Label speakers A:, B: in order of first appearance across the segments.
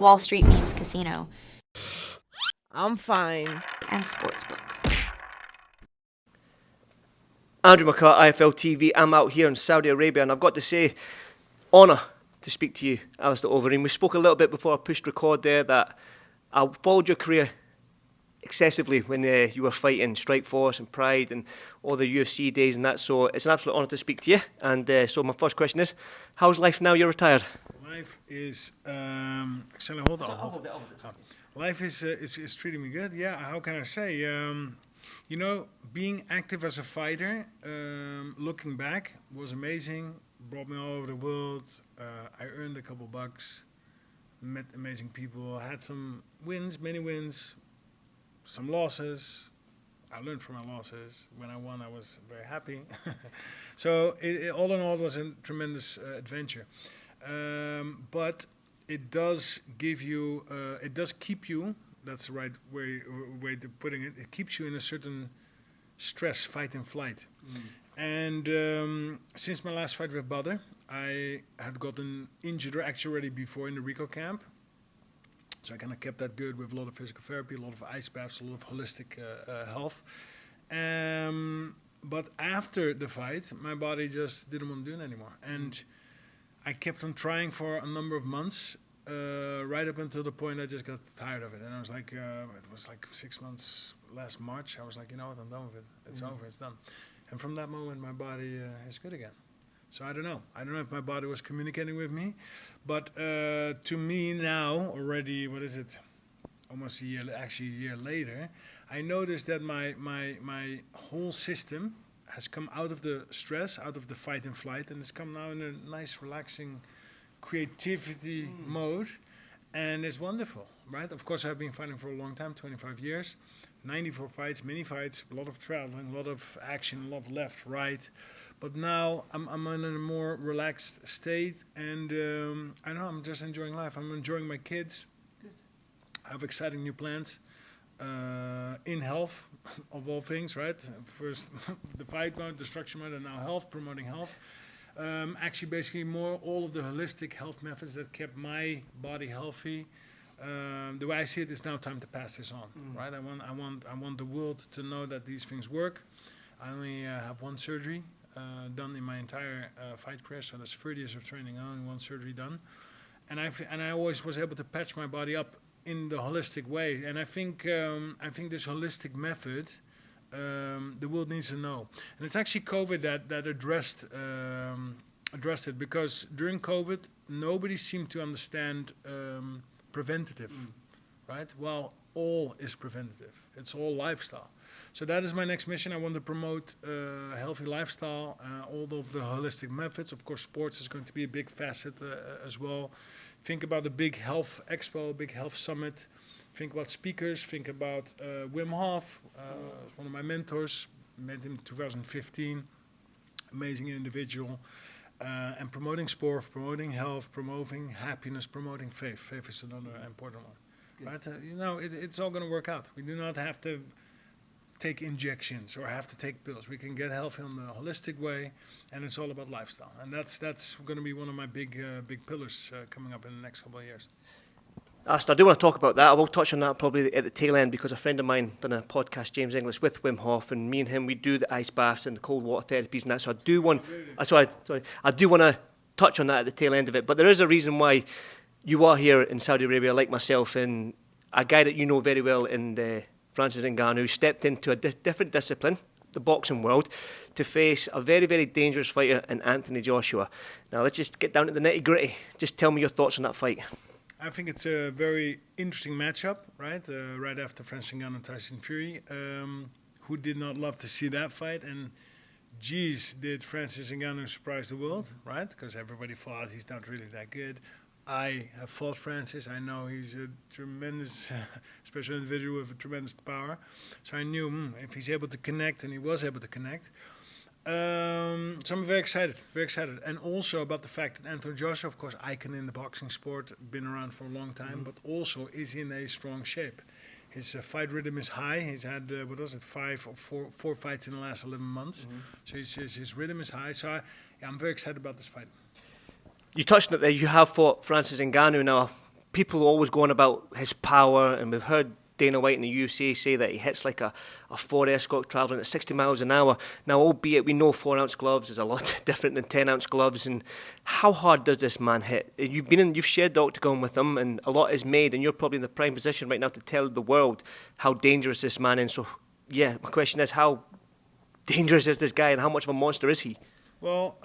A: Wall Street Memes Casino,
B: I'm fine.
A: and Sportsbook.
C: Andrew McCart, IFL TV. I'm out here in Saudi Arabia, and I've got to say, honour to speak to you, Alistair Overeem. We spoke a little bit before I pushed record there that I followed your career excessively when you were fighting Strikeforce and Pride and all the UFC days and that, so it's an absolute honour to speak to you. And so my first question is, how's life now you're retired?
D: Life is excellent. Hold on. Life is treating me good. Yeah. How can I say? You know, being active as a fighter, looking back, was amazing. Brought me all over the world. I earned a couple bucks. Met amazing people. Had some wins, many wins. Some losses. I learned from my losses. When I won, I was very happy. So all in all, it was a tremendous adventure. But it does give you, it does keep you, that's the right way to putting it, it keeps you in a certain stress, fight and flight. And since my last fight with Badr, I had gotten injured actually already before in the Rico camp. So I kind of kept that good with a lot of physical therapy, a lot of ice baths, a lot of holistic health. But after the fight, my body just didn't want to do it anymore. And I kept on trying for a number of months, right up until the point I just got tired of it. And I was like, it was like 6 months last March. I was like, you know what, I'm done with it. It's over, it's done. And from that moment, my body is good again. So I don't know. I don't know if my body was communicating with me. But to me now, already, what is it? Almost a year later, I noticed that my whole system has come out of the stress, out of the fight and flight, and it's come now in a nice, relaxing creativity mode. And it's wonderful, right? Of course, I've been fighting for a long time, 25 years, 94 fights, many fights, a lot of traveling, a lot of action, a lot of left, right. But now I'm in a more relaxed state, and I know I'm just enjoying life. I'm enjoying my kids. Good. I have exciting new plans in health, of all things, right? First the fight mode, the structure mode, and now health, promoting health. Actually, basically more all of the holistic health methods that kept my body healthy. The way I see it, it's now time to pass this on, right? I want the world to know that these things work. I only have one surgery done in my entire fight career, so that's 30 years of training. Only one surgery done, and I always was able to patch my body up in the holistic way. And I think this holistic method, the world needs to know. And it's actually COVID that addressed it, because during COVID nobody seemed to understand preventative, right? Well, all is preventative. It's all lifestyle. So that is my next mission. I want to promote a healthy lifestyle, all of the holistic methods. Of course, sports is going to be a big facet as well. Think about the big health expo, big health summit. Think about speakers. Think about Wim Hof, one of my mentors. Met him in 2015. Amazing individual. And promoting sport, promoting health, promoting happiness, promoting faith. Faith is another important one. Right? You know, it's all going to work out. We do not have to take injections or have to take pills. We can get healthy in the holistic way, and it's all about lifestyle. And that's going to be one of my big pillars coming up in the next couple of years.
C: Alistair, I do want to talk about that. I will touch on that probably at the tail end, because a friend of mine done a podcast, James English, with Wim Hof, and me and him, we do the ice baths and the cold water therapies and that. So I do want, I do want to touch on that at the tail end of it. But there is a reason why you are here in Saudi Arabia, like myself, and a guy that you know very well in Francis Ngannou stepped into a different discipline, the boxing world, to face a very, very dangerous fighter in Anthony Joshua. Now let's just get down to the nitty gritty. Just tell me your thoughts on that fight.
D: I think it's a very interesting matchup, right? Right after Francis Ngannou and Tyson Fury. Who did not love to see that fight? And geez, did Francis Ngannou surprise the world, right? Because everybody thought he's not really that good. I have fought Francis. I know he's a tremendous, special individual with a tremendous power. So I knew if he's able to connect, and he was able to connect. So I'm very excited. And also about the fact that Anthony Joshua, of course, icon in the boxing sport, been around for a long time, but also is in a strong shape. His fight rhythm is high. He's had, 4 fights in the last 11 months. So his rhythm is high. So I'm very excited about this fight.
C: You touched on it there. You have fought Francis Ngannou now. people are always going about his power, and we've heard Dana White in the UFC say that he hits like a Ford Escort travelling at 60 miles an hour. Now, albeit we know 4-ounce gloves is a lot different than 10-ounce gloves, and how hard does this man hit? You've shared the octagon with him, and a lot is made, and you're probably in the prime position right now to tell the world how dangerous this man is. So, yeah, my question is, how dangerous is this guy, and how much of a monster is he?
D: Well,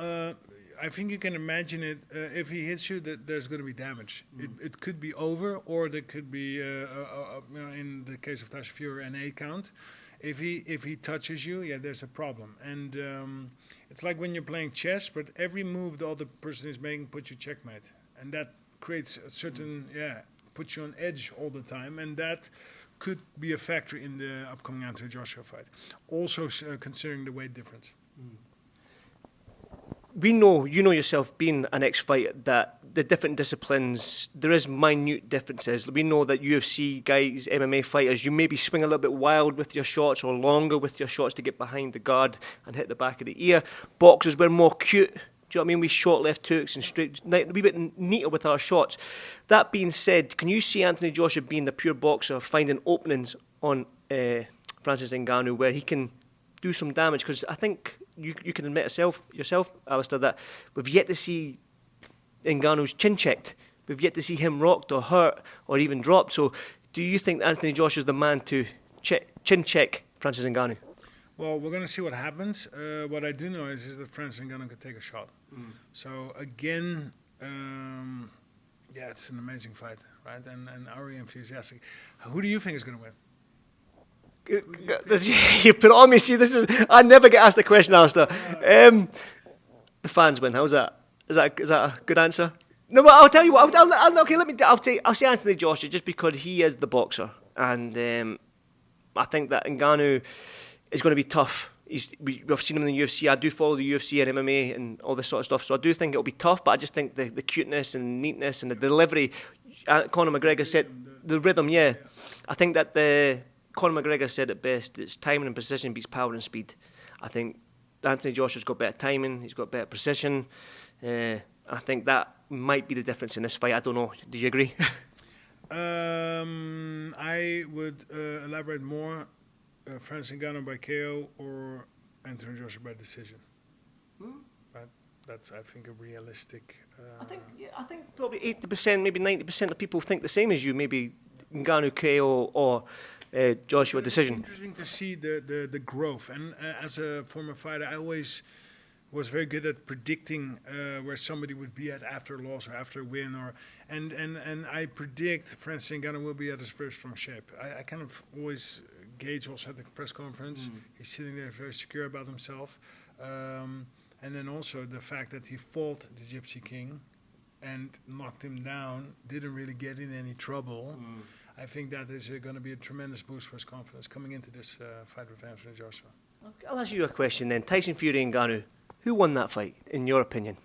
D: I think you can imagine it. If he hits you, that there's going to be damage. It could be over, or there could be, in the case of Tyson Fury, an 8 count. If he touches you, yeah, there's a problem. And it's like when you're playing chess, but every move the other person is making puts you checkmate, and that creates a certain puts you on edge all the time, and that could be a factor in the upcoming Anthony Joshua fight. Also, considering the weight difference.
C: We know, you know yourself, being an ex-fighter, that the different disciplines, there is minute differences. We know that UFC guys, MMA fighters, you maybe swing a little bit wild with your shots or longer with your shots to get behind the guard and hit the back of the ear. Boxers, we're more cute. Do you know what I mean? We short left hooks and straight, a wee bit neater with our shots. That being said, can you see Anthony Joshua being the pure boxer, finding openings on Francis Ngannou where he can do some damage? Because I think you can admit yourself, Alistair, that we've yet to see Ngannou's chin checked. We've yet to see him rocked or hurt or even dropped. So do you think Anthony Joshua is the man to chin check Francis Ngannou?
D: Well, we're going to see what happens. What I do know is that Francis Ngannou could take a shot. So again, it's an amazing fight, right? And are you enthusiastic? Who do you think is going to win?
C: You put it on me. See, I never get asked the question, Alistair. The fans win. How's that? Is that a good answer? No, but I'll tell you what. I'll say Anthony Joshua just because he is the boxer, and I think that Ngannou is going to be tough. We've seen him in the UFC. I do follow the UFC and MMA and all this sort of stuff, so I do think it'll be tough. But I just think the cuteness and neatness and the delivery. Conor McGregor said the rhythm. Yeah, I think that Conor McGregor said it best. It's timing and precision beats power and speed. I think Anthony Joshua's got better timing. He's got better precision. I think that might be the difference in this fight. I don't know. Do you agree?
D: I would elaborate more. Francis Ngannou by KO or Anthony Joshua by decision. That's, I think, a realistic.
C: I think probably 80%, maybe 90% of people think the same as you. Maybe Ngannou KO or Joshua decision.
D: It's interesting to see the growth. And as a former fighter, I always was very good at predicting where somebody would be at after a loss or after a win, and I predict Francis Ngannou will be at his very strong shape. I kind of always gauge also at the press conference. He's sitting there very secure about himself, and then also the fact that he fought the Gypsy King and knocked him down, didn't really get in any trouble. I think that is going to be a tremendous boost for his confidence coming into this fight with Anthony Joshua.
C: I'll ask you a question then. Tyson Fury and Ngannou, who won that fight, in your opinion?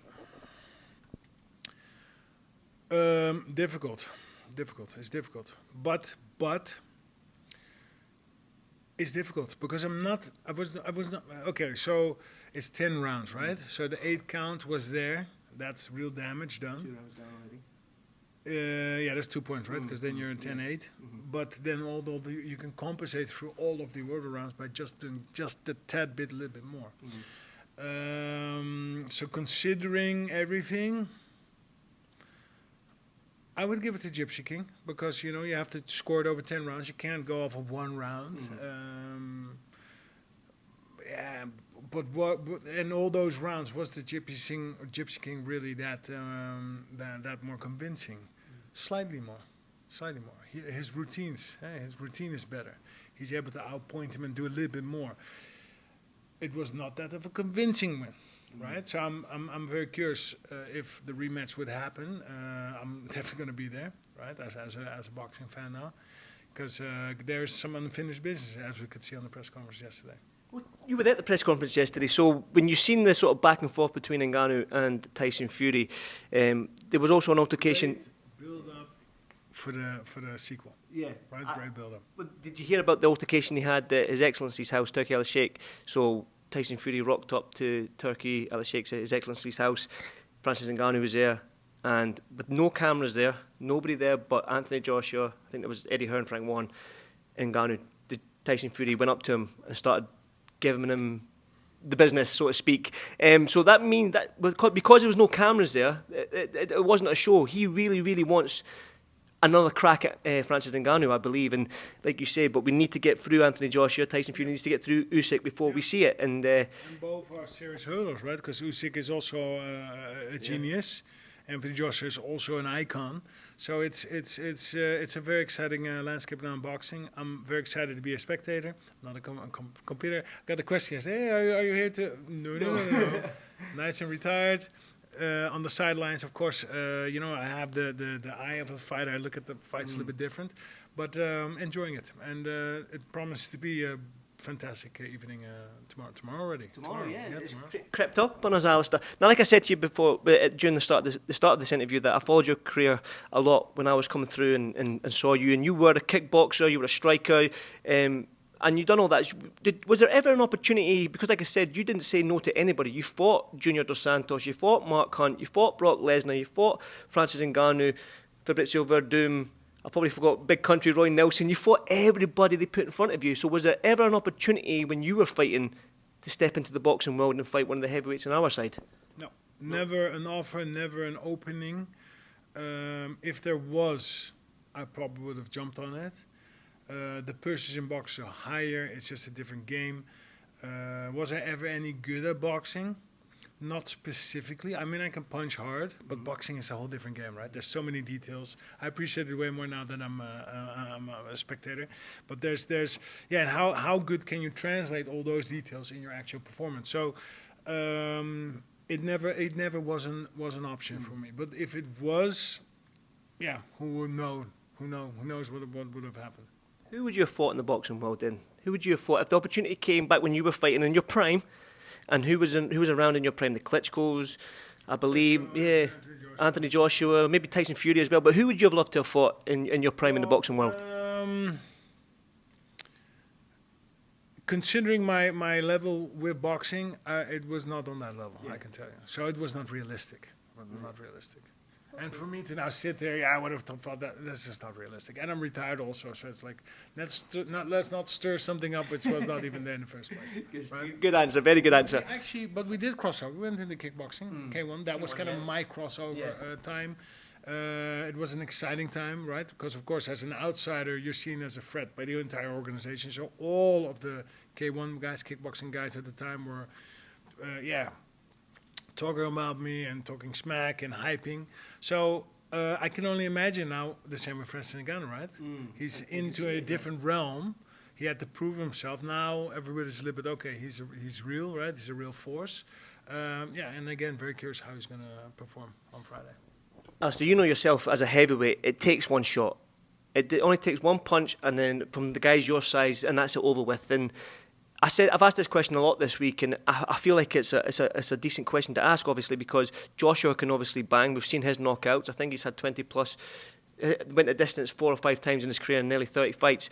D: Difficult. It's difficult. But it's difficult because I was not. Okay, so it's 10 rounds, right? So the 8 count was there. That's real damage done.
C: 2 rounds down already.
D: That's 2 points, right? Because then you're in 10-8. But then you can compensate through all of the order rounds by just doing just a tad bit, a little bit more. So considering everything, I would give it to Gypsy King because you have to score it over 10 rounds. You can't go off of 1 round. But in all those rounds, was the Gypsy King really that more convincing? Slightly more. His routine is better. He's able to outpoint him and do a little bit more. It was not that of a convincing win, right? So I'm very curious if the rematch would happen. I'm definitely going to be there, right? As a boxing fan now, because there's some unfinished business, as we could see on the press conference yesterday.
C: Well, you were at the press conference yesterday, so when you've seen the sort of back and forth between Ngannou and Tyson Fury, there was also an altercation.
D: Build up for the sequel.
C: Yeah.
D: Right, great build up.
C: But did you hear about the altercation he had at His Excellency's house, Turkey Al Sheikh? So Tyson Fury rocked up to Turkey Al Sheikh's His Excellency's house. Francis Ngannou was there, and with no cameras there, nobody there but Anthony Joshua, I think there was Eddie Hearn, Frank Warren, Ngannou, Tyson Fury went up to him and started giving him the business, so to speak. So that means that because there was no cameras there, it wasn't a show. He really, really wants another crack at Francis Ngannou, I believe. And like you say, but we need to get through Anthony Joshua. Tyson Fury needs to get through Usyk before we see it. And
D: both are serious hurdles, right? Because Usyk is also a genius. Anthony Joshua is also an icon. So it's a very exciting landscape now in boxing. I'm very excited to be a spectator, not a competitor. I got a question yesterday. Hey, are you here to? No. Nice and retired. On the sidelines, of course, I have the eye of a fighter. I look at the fights a little bit different, but enjoying it. And it promises to be a fantastic evening tomorrow already.
C: Tomorrow. It's
D: tomorrow.
C: Crept up on us, Alistair. Now, like I said to you before, during the start of this interview, that I followed your career a lot when I was coming through and saw you. And you were a kickboxer, you were a striker, and you done all that. Was there ever an opportunity? Because, like I said, you didn't say no to anybody. You fought Junior Dos Santos, you fought Mark Hunt, you fought Brock Lesnar, you fought Francis Ngannou, Fabrizio Verdum. I probably forgot Big Country Roy Nelson. You fought everybody they put in front of you. So was there ever an opportunity when you were fighting to step into the boxing world and fight one of the heavyweights on our side?
D: No, never an offer, never an opening. If there was, I probably would have jumped on it. The purses in boxing are higher. It's just a different game. Was I ever any good at boxing? Not specifically. I mean, I can punch hard, but boxing is a whole different game, right? There's so many details. I appreciate it way more now that I'm a spectator. But and how good can you translate all those details in your actual performance? So it never was an option for me. But if it was, who would know? Who knows what would have happened?
C: Who would you have fought in the boxing world then? Who would you have fought if the opportunity came back when you were fighting in your prime? And who was around in your prime? The Klitschko's, I believe, Anthony Joshua, maybe Tyson Fury as well. But who would you have loved to have fought in your prime in the boxing world?
D: Considering my level with boxing, it was not on that level, I can tell you. So it was not realistic. Not realistic. And for me to now sit there, I would have thought that's just not realistic. And I'm retired also, so it's like let's not stir something up which was not even there in the first place. Right?
C: Good answer, very good answer.
D: Actually, but we did cross over. We went into kickboxing, K1. That was kind of my crossover time. It was an exciting time, right? Because of course, as an outsider, you're seen as a threat by the entire organization. So all of the K1 guys, kickboxing guys at the time were, talking about me and talking smack and hyping. So I can only imagine now the same with Francis Ngannou, right? He's into a different realm. He had to prove himself. Now everybody's a little bit, okay, he's real, right? He's a real force. And again, very curious how he's going to perform on Friday.
C: Alistair, you know yourself as a heavyweight, it takes one shot. It only takes one punch, and then from the guys your size, and that's it over with. And I've asked this question a lot this week, and I feel like it's a decent question to ask, obviously, because Joshua can obviously bang. We've seen his knockouts. I think he's had 20 plus, went the distance 4 or 5 times in his career in nearly 30 fights.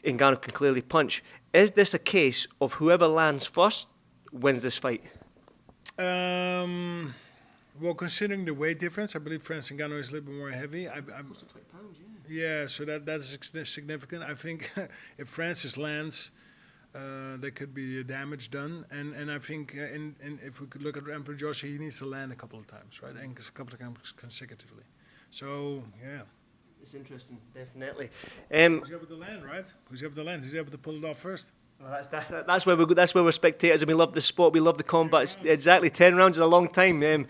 C: Ngannou can clearly punch. Is this a case of whoever lands first wins this fight?
D: Well, considering the weight difference, I believe Francis Ngannou is a little bit more heavy. Yeah, so that's significant. I think if Francis lands, there could be damage done, and I think and if we could look at Emperor Joshua, he needs to land a couple of times, right, and a couple of times consecutively. So
C: it's interesting, definitely.
D: Who's able to land, right? Who's able to land? Who's able to pull it off first?
C: Well, that's where we're spectators, and we love the sport. We love the combat. Exactly, 10 rounds is a long time.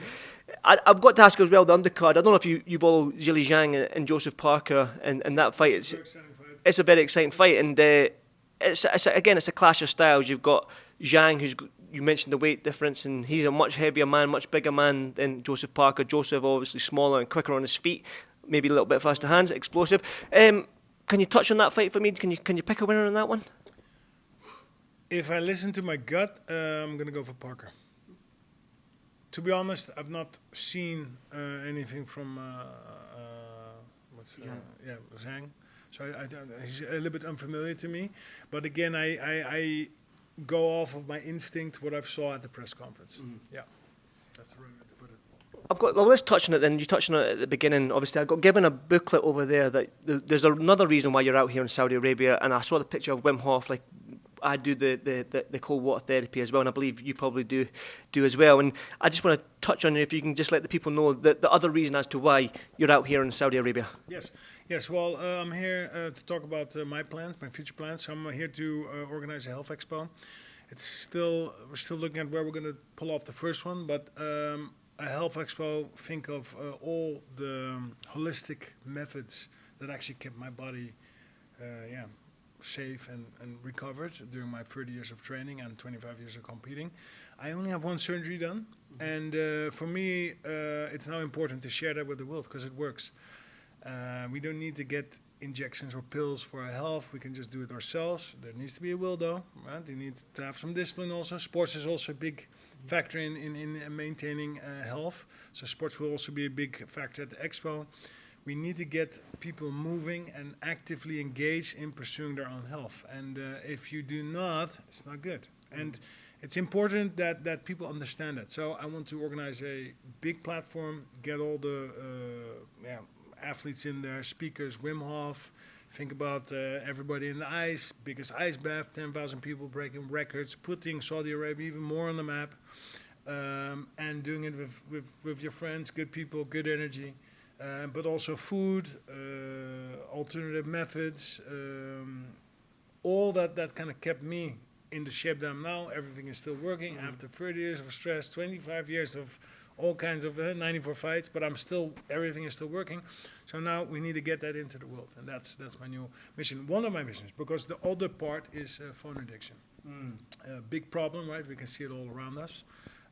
C: I've got to ask as well the undercard. I don't know if you follow Zhilei Zhang and Joseph Parker and that fight. It's a very exciting fight, and it's a clash of styles. You've got Zhang, you mentioned the weight difference, and he's a much heavier man, much bigger man than Joseph Parker. Joseph obviously smaller and quicker on his feet, maybe a little bit faster hands, explosive. Can you touch on that fight for me? Can you pick a winner on that one?
D: If I listen to my gut, I'm going to go for Parker. To be honest, I've not seen anything from Zhang. So he's a little bit unfamiliar to me. But again, I go off of my instinct, what I saw at the press conference. Yeah, that's the right way to put it.
C: Well, let's touch on it then. You touched on it at the beginning. Obviously, I got given a booklet over there that there's another reason why you're out here in Saudi Arabia, and I saw the picture of Wim Hof. Like, I do the cold water therapy as well, and I believe you probably do as well. And I just want to touch on it, if you can just let the people know the other reason as to why you're out here in Saudi Arabia.
D: Yes. Well, I'm here to talk about my plans, my future plans. I'm here to organize a health expo. We're still looking at where we're going to pull off the first one, but a health expo, think of all the holistic methods that actually kept my body safe and recovered during my 30 years of training and 25 years of competing. I only have one surgery done, and for me, it's now important to share that with the world because it works. We don't need to get injections or pills for our health. We can just do it ourselves. There needs to be a will, though, right? You need to have some discipline also. Sports is also a big factor in maintaining health. So sports will also be a big factor at the expo. We need to get people moving and actively engaged in pursuing their own health. And if you do not, it's not good. And it's important that people understand that. So I want to organize a big platform, get all the athletes in there, speakers, Wim Hof. Think about everybody in the ice, biggest ice bath, 10,000 people breaking records, putting Saudi Arabia even more on the map, and doing it with your friends, good people, good energy, but also food, alternative methods, all that kind of kept me in the shape that I'm now. Everything is still working after 30 years of stress, 25 years of all kinds of 94 fights, but everything is still working. So now we need to get that into the world, and that's my new mission. One of my missions, because the other part is phone addiction. A big problem, right? We can see it all around us.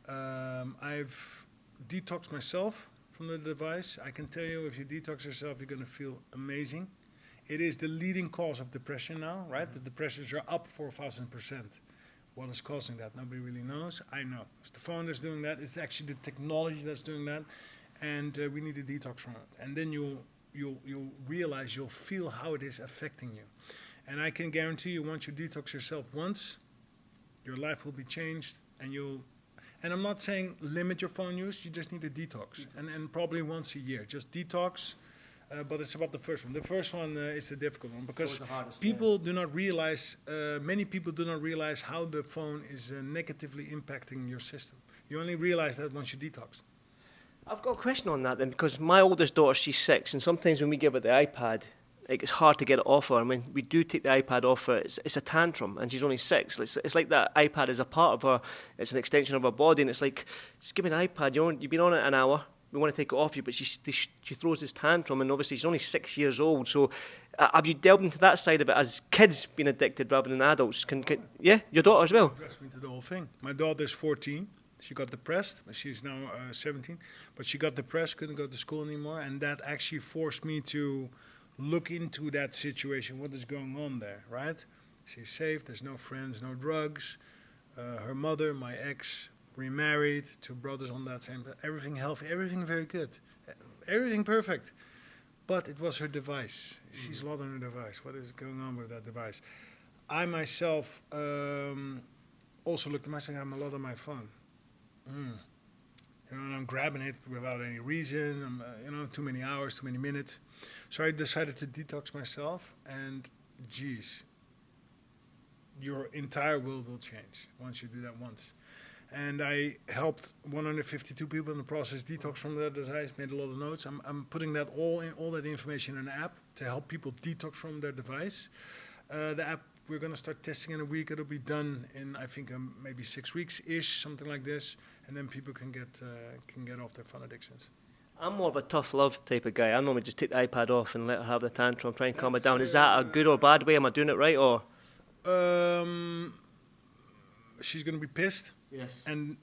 D: I've detoxed myself from the device. I can tell you, if you detox yourself, you're going to feel amazing. It is the leading cause of depression now, right? The depressions are up 4,000%. What is causing that? Nobody really knows. I know. It's the phone that's doing that. It's actually the technology that's doing that. And we need a detox from it. And then you'll realize, you'll feel how it is affecting you. And I can guarantee you, once you detox yourself once, your life will be changed. And I'm not saying limit your phone use. You just need a detox. And probably once a year. Just detox. But it's about the first one. The first one is the difficult one because people do not realize, many people do not realize how the phone is negatively impacting your system. You only realize that once you detox.
C: I've got a question on that then, because my oldest daughter, she's 6, and sometimes when we give her the iPad, it's hard to get it off her. And when we do take the iPad off her, it's a tantrum, and she's only 6. It's like that iPad is a part of her. It's an extension of her body, and it's like, just give me an iPad. You've been on it an hour. We want to take it off you, but she throws this tantrum, and obviously she's only 6 years old. So have you delved into that side of it as kids being addicted rather than adults? Yeah, your daughter as well?
D: Address me to the whole thing. My daughter's 14. She got depressed. She's now 17. But she got depressed, couldn't go to school anymore, and that actually forced me to look into that situation. What is going on there, right? She's safe. There's no friends, no drugs. Her mother, my ex, remarried, 2 brothers on that same, everything healthy, everything very good, everything perfect. But it was her device. She's a lot on her device. What is going on with that device? I myself also looked at myself, I'm a lot on my phone. And I'm grabbing it without any reason, too many hours, too many minutes. So I decided to detox myself, and geez, your entire world will change once you do that once. And I helped 152 people in the process detox from that device, made a lot of notes. I'm putting that all that information in an app to help people detox from their device. The app, we're going to start testing in a week. It'll be done in, I think, maybe 6 weeks-ish, something like this. And then people can get off their phone addictions.
C: I'm more of a tough love type of guy. I normally just take the iPad off and let her have the tantrum, try and calm it down. Is that a good or bad way? Am I doing it right? Or
D: she's going to be pissed.
C: Yes.
D: And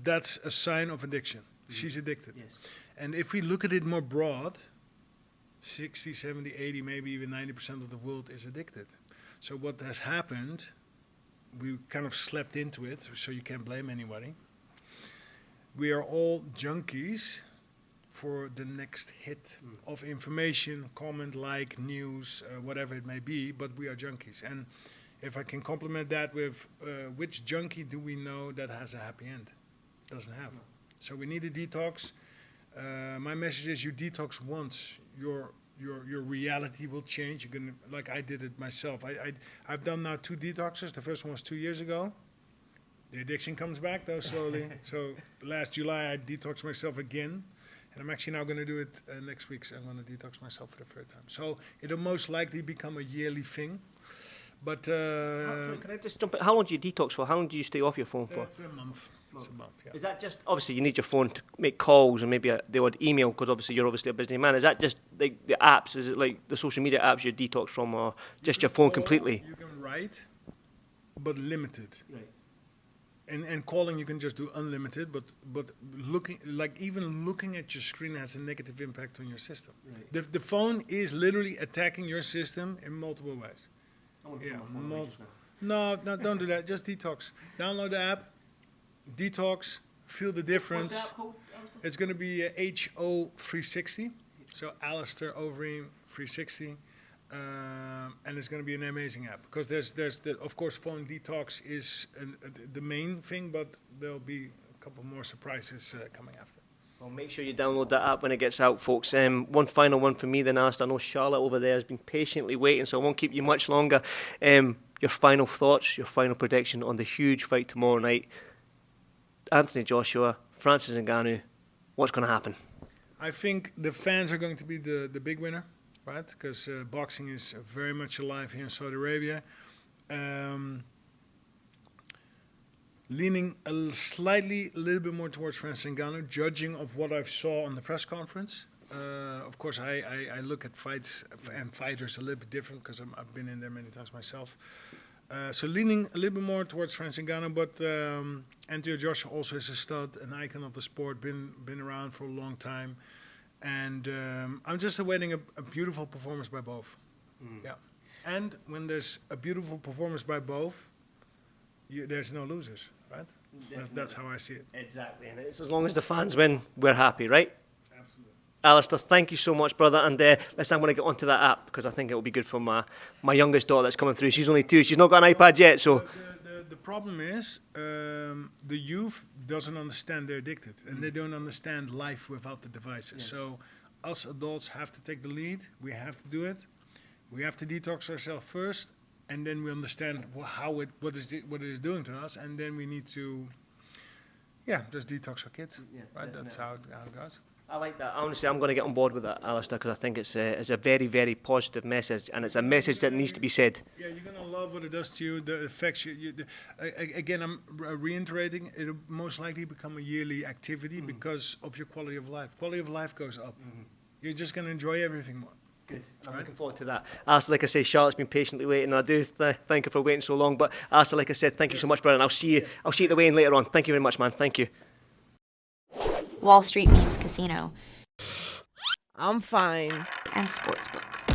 D: that's a sign of addiction. She's addicted.
C: Yes.
D: And if we look at it more broad, 60, 70, 80, maybe even 90% of the world is addicted. So what has happened, we kind of slept into it, so you can't blame anybody. We are all junkies for the next hit of information, comment, like, news, whatever it may be, but we are junkies. And if I can complement that with which junkie do we know that has a happy end? Doesn't have. So we need a detox. My message is: you detox once, your reality will change. You're gonna, like I did it myself. I've done now 2 detoxes. The first one was 2 years ago. The addiction comes back though slowly. So last July I detoxed myself again, and I'm actually now going to do it next week. So I'm going to detox myself for the 3rd time. So it'll most likely become a yearly thing. But
C: Sorry, can I just jump in? How long do you detox for? How long do you stay off your phone for?
D: it's a month. It's a month. Yeah.
C: Is that just, obviously you need your phone to make calls and maybe the odd email, because obviously you're obviously a busy man. Is that just like the apps? Is it like the social media apps you detox from, or just your phone completely?
D: You can write, but limited.
C: Right.
D: And calling you can just do unlimited, but even looking at your screen has a negative impact on your system.
C: Right.
D: The phone is literally attacking your system in multiple ways. No, don't do that. Just detox. Download the app, detox, feel the difference.
C: What's the app called, Alistair?
D: It's going to be HO360, so Alistair Overeem 360. And it's going to be an amazing app, because there's of course phone detox is the main thing, but there'll be a couple more surprises coming after.
C: Well, make sure you download that app when it gets out, folks. One final one for me then, Alistair. I know Charlotte over there has been patiently waiting, so I won't keep you much longer. Your final thoughts, your final prediction on the huge fight tomorrow night. Anthony Joshua, Francis Ngannou, what's going to happen?
D: I think the fans are going to be the big winner, right? Because boxing is very much alive here in Saudi Arabia. Leaning a little bit more towards Francis Ngannou, judging of what I saw on the press conference. Of course, I look at fights and fighters a little bit different, because I've been in there many times myself. So leaning a little bit more towards Francis Ngannou, but Anthony Joshua also is a stud, an icon of the sport, been around for a long time. And I'm just awaiting a beautiful performance by both. Yeah. And when there's a beautiful performance by both, there's no losers, right? That's how I see it.
C: Exactly, and it's as long as the fans win, we're happy, right?
D: Absolutely.
C: Alistair, thank you so much, brother. And listen, I'm going to get onto that app, because I think it will be good for my youngest daughter that's coming through. She's only 2. She's not got an iPad yet, so...
D: The problem is the youth doesn't understand they're addicted, and they don't understand life without the devices. Yes. So us adults have to take the lead. We have to do it. We have to detox ourselves first, and then we understand what it is doing to us, and then we need to, just detox our kids. Yeah, right. Definitely. That's how it goes.
C: I like that. Honestly, I'm going to get on board with that, Alistair, because I think it's a very, very positive message, and it's a message that needs to be said.
D: Yeah, you're going to love what it does to you, the effects. Again, I'm reiterating, it'll most likely become a yearly activity because of your quality of life. Quality of life goes up. You're just going to enjoy everything more.
C: Good. I'm looking forward to that. Alistair, like I say, Charlotte's been patiently waiting, and I do thank her for waiting so long. But Alistair, like I said, thank you so much, brother, and I'll see you at the weigh-in later on. Thank you very much, man. Thank you.
A: Wall Street Memes Casino
B: I'm fine.
A: and Sportsbook.